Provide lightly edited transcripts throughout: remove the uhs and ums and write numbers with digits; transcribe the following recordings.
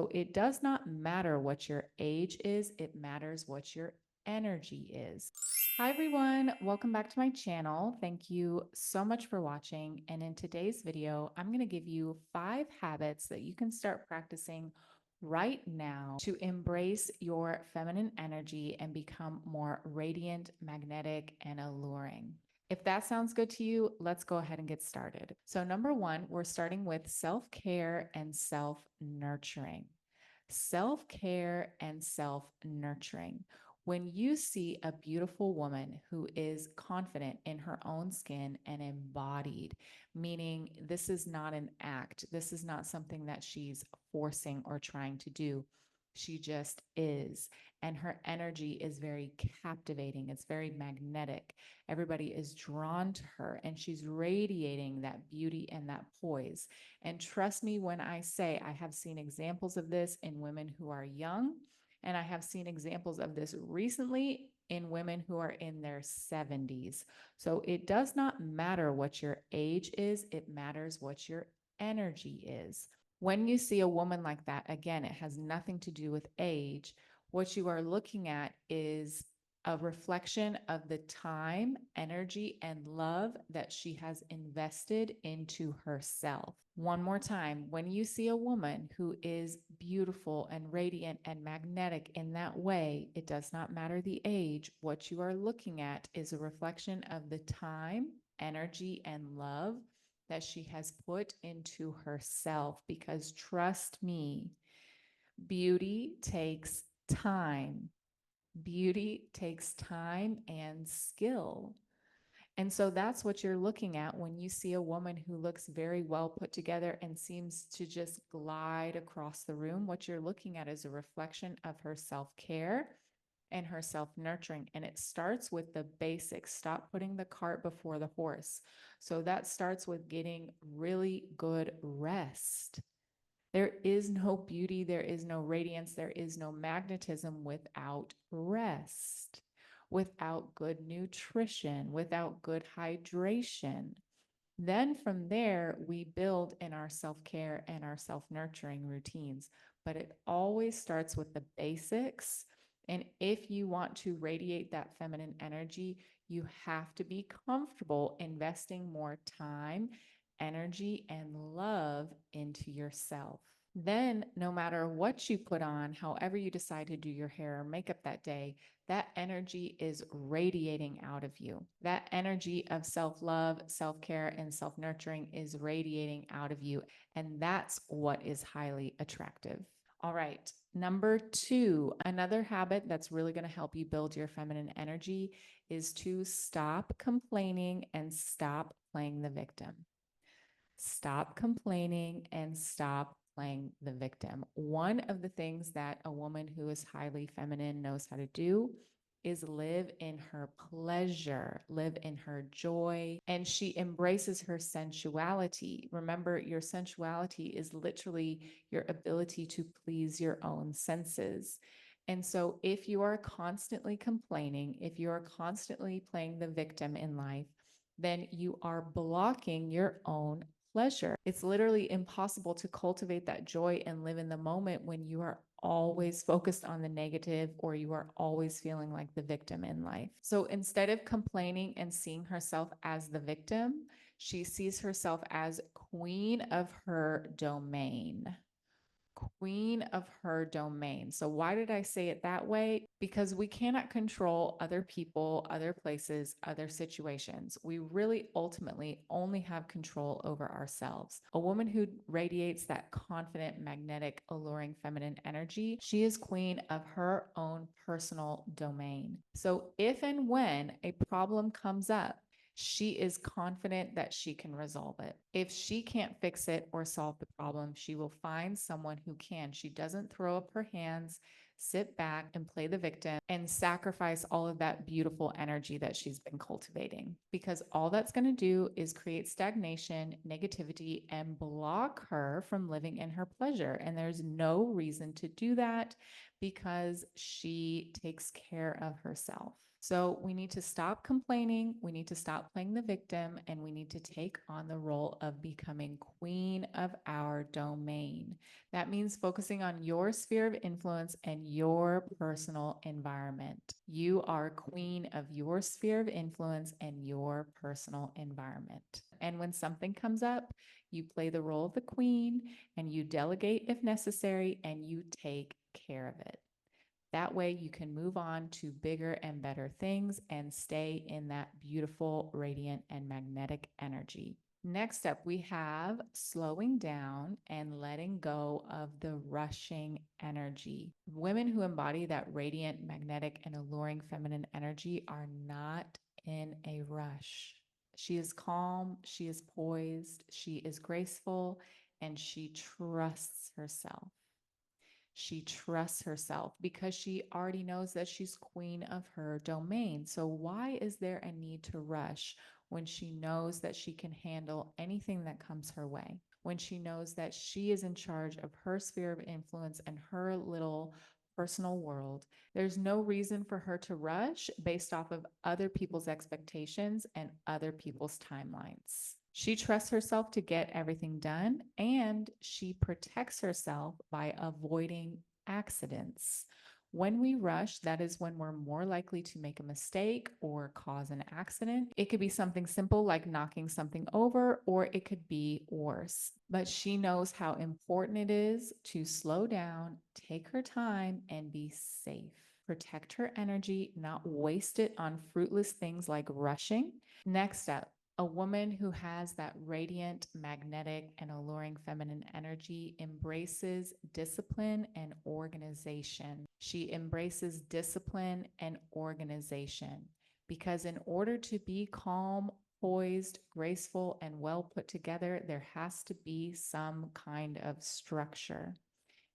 So it does not matter what your age is, it matters what your energy is. Hi, everyone. Welcome back to my channel. Thank you so much for watching. And in today's video, I'm going to give you 5 habits that you can start practicing right now to embrace your feminine energy and become more radiant, magnetic, and alluring. If that sounds good to you, let's go ahead and get started. So, number 1, we're starting with self care and self nurturing. Self care and self nurturing. When you see a beautiful woman who is confident in her own skin and embodied, meaning this is not an act, this is not something that she's forcing or trying to do. She just is. And her energy is very captivating. It's very magnetic. Everybody is drawn to her, and she's radiating that beauty and that poise. And trust me when I say I have seen examples of this in women who are young, and I have seen examples of this recently in women who are in their 70s. So it does not matter what your age is, it matters what your energy is. When you see a woman like that, again, it has nothing to do with age. What you are looking at is a reflection of the time, energy, and love that she has invested into herself. One more time, when you see a woman who is beautiful and radiant and magnetic in that way, it does not matter the age. What you are looking at is a reflection of the time, energy, and love that she has put into herself. Because trust me, beauty takes time. Beauty takes time and skill. And so that's what you're looking at when you see a woman who looks very well put together and seems to just glide across the room. What you're looking at is a reflection of her self care and her self nurturing. And it starts with the basics. Stop putting the cart before the horse. So that starts with getting really good rest. There is no beauty, there is no radiance, there is no magnetism without rest, without good nutrition, without good hydration. Then from there, we build in our self care and our self nurturing routines. But it always starts with the basics. And if you want to radiate that feminine energy, you have to be comfortable investing more time, energy, and love into yourself. Then, no matter what you put on, however you decide to do your hair or makeup that day, that energy is radiating out of you. That energy of self love, self care, and self nurturing is radiating out of you. And that's what is highly attractive. All right. Number 2, another habit that's really going to help you build your feminine energy is to stop complaining and stop playing the victim. Stop complaining and stop playing the victim. One of the things that a woman who is highly feminine knows how to do is live in her pleasure, live in her joy, and she embraces her sensuality. Remember, your sensuality is literally your ability to please your own senses. And so, if you are constantly complaining, if you are constantly playing the victim in life, then you are blocking your own pleasure. It's literally impossible to cultivate that joy and live in the moment when you are always focused on the negative or you are always feeling like the victim in life. So instead of complaining and seeing herself as the victim, she sees herself as queen of her domain. Queen of her domain. So, why did I say it that way? Because we cannot control other people, other places, other situations. We really ultimately only have control over ourselves. A woman who radiates that confident, magnetic, alluring feminine energy, she is queen of her own personal domain. So, if and when a problem comes up, she is confident that she can resolve it. If she can't fix it or solve the problem, she will find someone who can. She doesn't throw up her hands, sit back and play the victim and sacrifice all of that beautiful energy that she's been cultivating, because all that's going to do is create stagnation, negativity, and block her from living in her pleasure. And there's no reason to do that because she takes care of herself. So we need to stop complaining. We need to stop playing the victim, and we need to take on the role of becoming queen of our domain. That means focusing on your sphere of influence and your personal environment. You are queen of your sphere of influence and your personal environment. And when something comes up, you play the role of the queen and you delegate if necessary and you take care of it. That way, you can move on to bigger and better things and stay in that beautiful, radiant, and magnetic energy. Next up, we have slowing down and letting go of the rushing energy. Women who embody that radiant, magnetic, and alluring feminine energy are not in a rush. She is calm, she is poised, she is graceful, and she trusts herself. She trusts herself because she already knows that she's queen of her domain. So, why is there a need to rush when she knows that she can handle anything that comes her way? When she knows that she is in charge of her sphere of influence and her little personal world, there's no reason for her to rush based off of other people's expectations and other people's timelines. She trusts herself to get everything done, and she protects herself by avoiding accidents. When we rush, that is when we're more likely to make a mistake or cause an accident. It could be something simple like knocking something over, or it could be worse. But she knows how important it is to slow down, take her time, and be safe. Protect her energy, not waste it on fruitless things like rushing. Next up, a woman who has that radiant, magnetic, and alluring feminine energy embraces discipline and organization. She embraces discipline and organization because, in order to be calm, poised, graceful, and well put together, there has to be some kind of structure.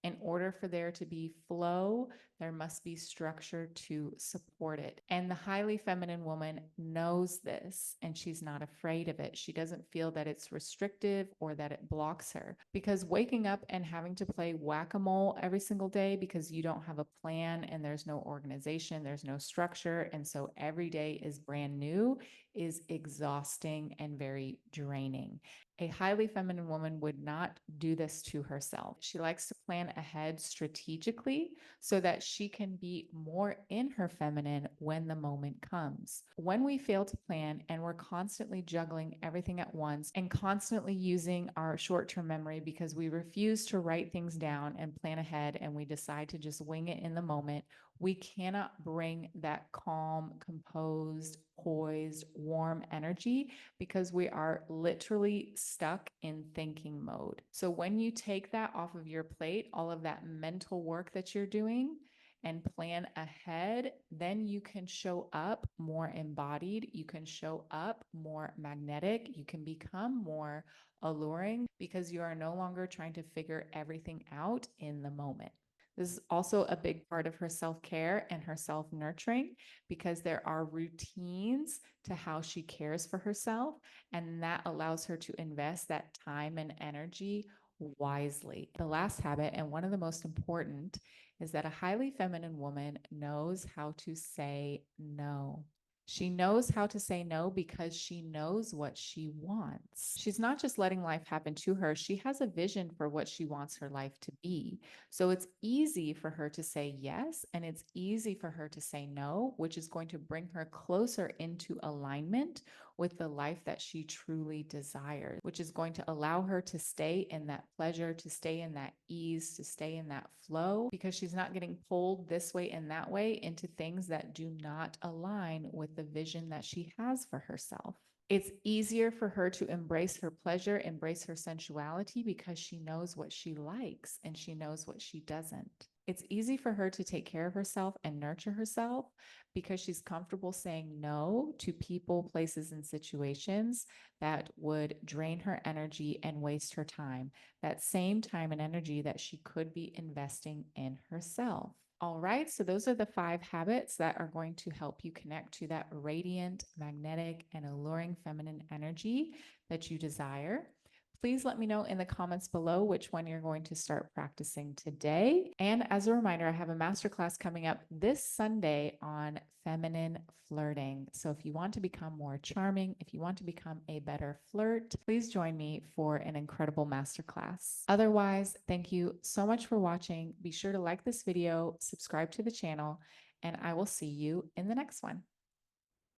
In order for there to be flow, there must be structure to support it. And the highly feminine woman knows this and she's not afraid of it. She doesn't feel that it's restrictive or that it blocks her. Because waking up and having to play whack a mole every single day because you don't have a plan and there's no organization, there's no structure, and so every day is brand new is exhausting and very draining. A highly feminine woman would not do this to herself. She likes to plan ahead strategically so that she can be more in her feminine when the moment comes. When we fail to plan and we're constantly juggling everything at once and constantly using our short term memory because we refuse to write things down and plan ahead and we decide to just wing it in the moment, we cannot bring that calm, composed, poised, warm energy because we are literally stuck in thinking mode. So when you take that off of your plate, all of that mental work that you're doing, and plan ahead, then you can show up more embodied. You can show up more magnetic. You can become more alluring because you are no longer trying to figure everything out in the moment. This is also a big part of her self care and her self nurturing because there are routines to how she cares for herself. And that allows her to invest that time and energy wisely. The last habit, and one of the most important, is that a highly feminine woman knows how to say no. She knows how to say no because she knows what she wants. She's not just letting life happen to her, she has a vision for what she wants her life to be. So it's easy for her to say yes, and it's easy for her to say no, which is going to bring her closer into alignment with the life that she truly desires, which is going to allow her to stay in that pleasure, to stay in that ease, to stay in that flow, because she's not getting pulled this way and that way into things that do not align with the vision that she has for herself. It's easier for her to embrace her pleasure, embrace her sensuality because she knows what she likes and she knows what she doesn't. It's easy for her to take care of herself and nurture herself because she's comfortable saying no to people, places, and situations that would drain her energy and waste her time. That same time and energy that she could be investing in herself. All right, so those are the 5 habits that are going to help you connect to that radiant, magnetic, and alluring feminine energy that you desire. Please let me know in the comments below which one you're going to start practicing today. And as a reminder, I have a masterclass coming up this Sunday on feminine flirting. So if you want to become more charming, if you want to become a better flirt, please join me for an incredible masterclass. Otherwise, thank you so much for watching. Be sure to like this video, subscribe to the channel, and I will see you in the next one.